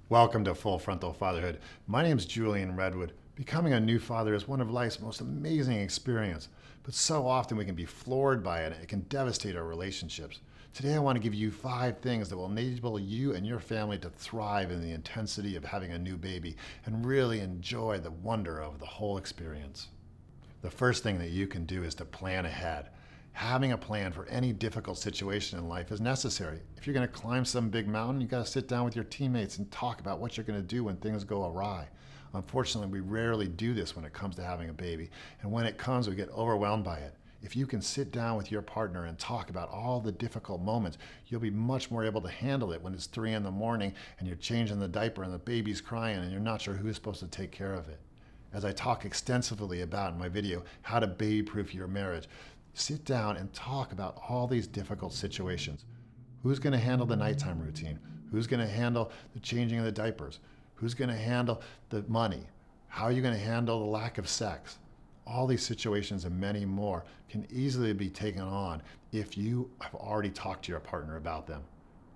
Welcome to Full Frontal Fatherhood. My name is Julian Redwood. Becoming a new father is one of life's most amazing experiences, but so often we can be floored by it and it can devastate our relationships. Today I want to give you 5 things that will enable you and your family to thrive in the intensity of having a new baby and really enjoy the wonder of the whole experience. The first thing that you can do is to plan ahead. Having a plan for any difficult situation in life is necessary. If you're going to climb some big mountain, you got to sit down with your teammates and talk about what you're going to do when things go awry. Unfortunately, we rarely do this when it comes to having a baby, and when it comes, we get overwhelmed by it. If you can sit down with your partner and talk about all the difficult moments, you'll be much more able to handle it when it's 3 in the morning and you're changing the diaper and the baby's crying and you're not sure who's supposed to take care of it. As I talk extensively about in my video, How to Baby-Proof Your Marriage, sit down and talk about all these difficult situations. Who's going to handle the nighttime routine? Who's going to handle the changing of the diapers? Who's going to handle the money? How are you going to handle the lack of sex? All these situations and many more can easily be taken on if you have already talked to your partner about them.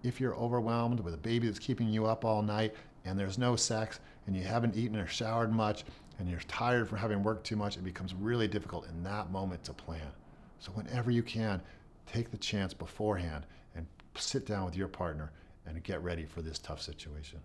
If you're overwhelmed with a baby that's keeping you up all night and there's no sex and you haven't eaten or showered much and you're tired from having worked too much, it becomes really difficult in that moment to plan. So whenever you can, take the chance beforehand and sit down with your partner and get ready for this tough situation.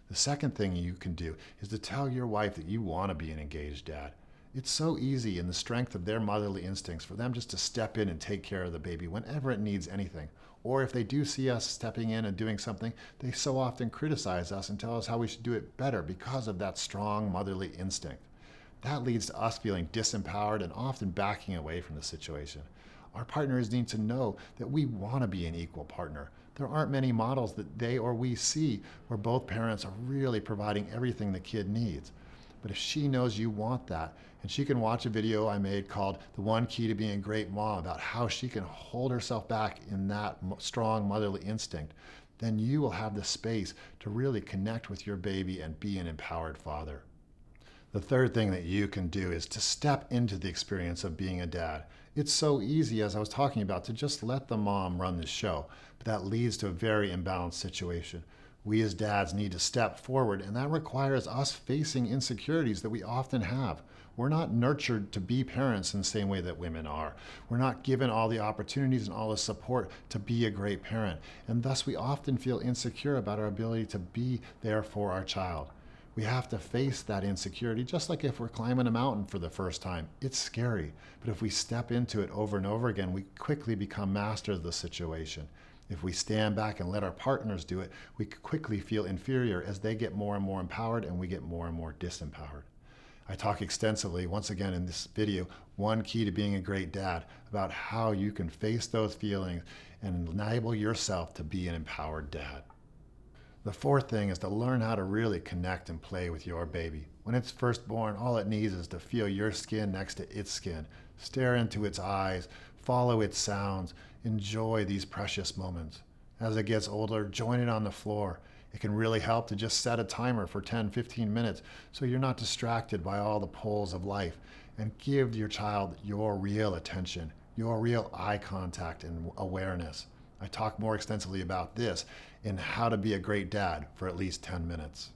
The second thing you can do is to tell your wife that you want to be an engaged dad. It's so easy in the strength of their motherly instincts for them just to step in and take care of the baby whenever it needs anything. Or if they do see us stepping in and doing something, they so often criticize us and tell us how we should do it better because of that strong motherly instinct. That leads to us feeling disempowered and often backing away from the situation. Our partners need to know that we want to be an equal partner. There aren't many models that they or we see where both parents are really providing everything the kid needs. But if she knows you want that, and she can watch a video I made called The One Key to Being a Great Mom about how she can hold herself back in that strong motherly instinct, then you will have the space to really connect with your baby and be an empowered father. The third thing that you can do is to step into the experience of being a dad. It's so easy, as I was talking about, to just let the mom run the show, but that leads to a very imbalanced situation. We as dads need to step forward, and that requires us facing insecurities that we often have. We're not nurtured to be parents in the same way that women are. We're not given all the opportunities and all the support to be a great parent, and thus we often feel insecure about our ability to be there for our child. We have to face that insecurity, just like if we're climbing a mountain for the first time. It's scary, but if we step into it over and over again, we quickly become masters of the situation. If we stand back and let our partners do it, we quickly feel inferior as they get more and more empowered and we get more and more disempowered. I talk extensively, once again in this video, One Key to Being a Great Dad, about how you can face those feelings and enable yourself to be an empowered dad. The fourth thing is to learn how to really connect and play with your baby. When it's first born, all it needs is to feel your skin next to its skin, stare into its eyes, follow its sounds, enjoy these precious moments. As it gets older, join it on the floor. It can really help to just set a timer for 10-15 minutes so you're not distracted by all the pulls of life, and give your child your real attention, your real eye contact and awareness. I talk more extensively about this in How to Be a Great Dad for at least 10 minutes.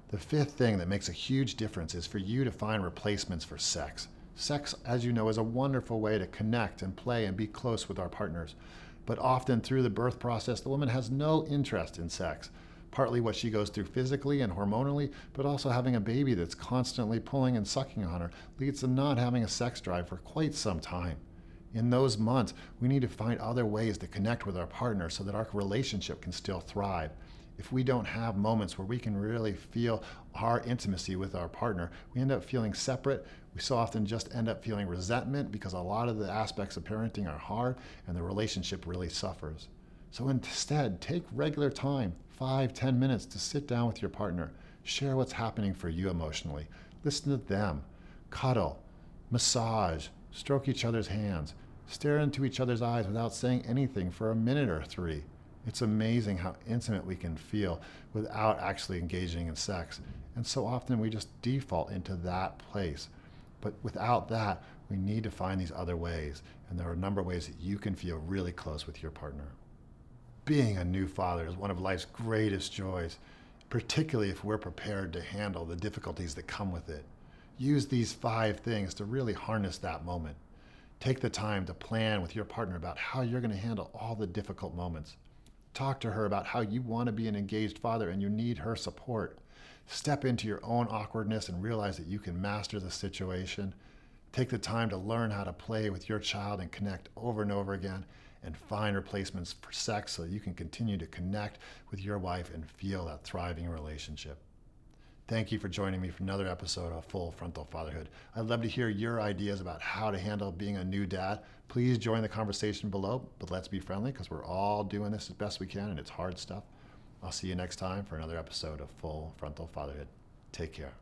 The fifth thing that makes a huge difference is for you to find replacements for sex. Sex, as you know, is a wonderful way to connect and play and be close with our partners. But often through the birth process, the woman has no interest in sex. Partly what she goes through physically and hormonally, but also having a baby that's constantly pulling and sucking on her leads to not having a sex drive for quite some time. In those months, we need to find other ways to connect with our partner so that our relationship can still thrive. If we don't have moments where we can really feel our intimacy with our partner, we end up feeling separate. We so often just end up feeling resentment because a lot of the aspects of parenting are hard and the relationship really suffers. So instead, take regular time, 5-10 minutes, to sit down with your partner, share what's happening for you emotionally, listen to them, cuddle, massage, stroke each other's hands, stare into each other's eyes without saying anything for a minute or 3. It's amazing how intimate we can feel without actually engaging in sex. And so often we just default into that place. But without that, we need to find these other ways. And there are a number of ways that you can feel really close with your partner. Being a new father is one of life's greatest joys. particularly if we're prepared to handle the difficulties that come with it. Use these 5 things to really harness that moment. Take the time to plan with your partner about how you're going to handle all the difficult moments. Talk to her about how you want to be an engaged father and you need her support. Step into your own awkwardness and realize that you can master the situation. Take the time to learn how to play with your child and connect over and over again, and find replacements for sex so that you can continue to connect with your wife and feel that thriving relationship. Thank you for joining me for another episode of Full Frontal Fatherhood. I'd love to hear your ideas about how to handle being a new dad. Please join the conversation below, but let's be friendly because we're all doing this as best we can and it's hard stuff. I'll see you next time for another episode of Full Frontal Fatherhood. Take care.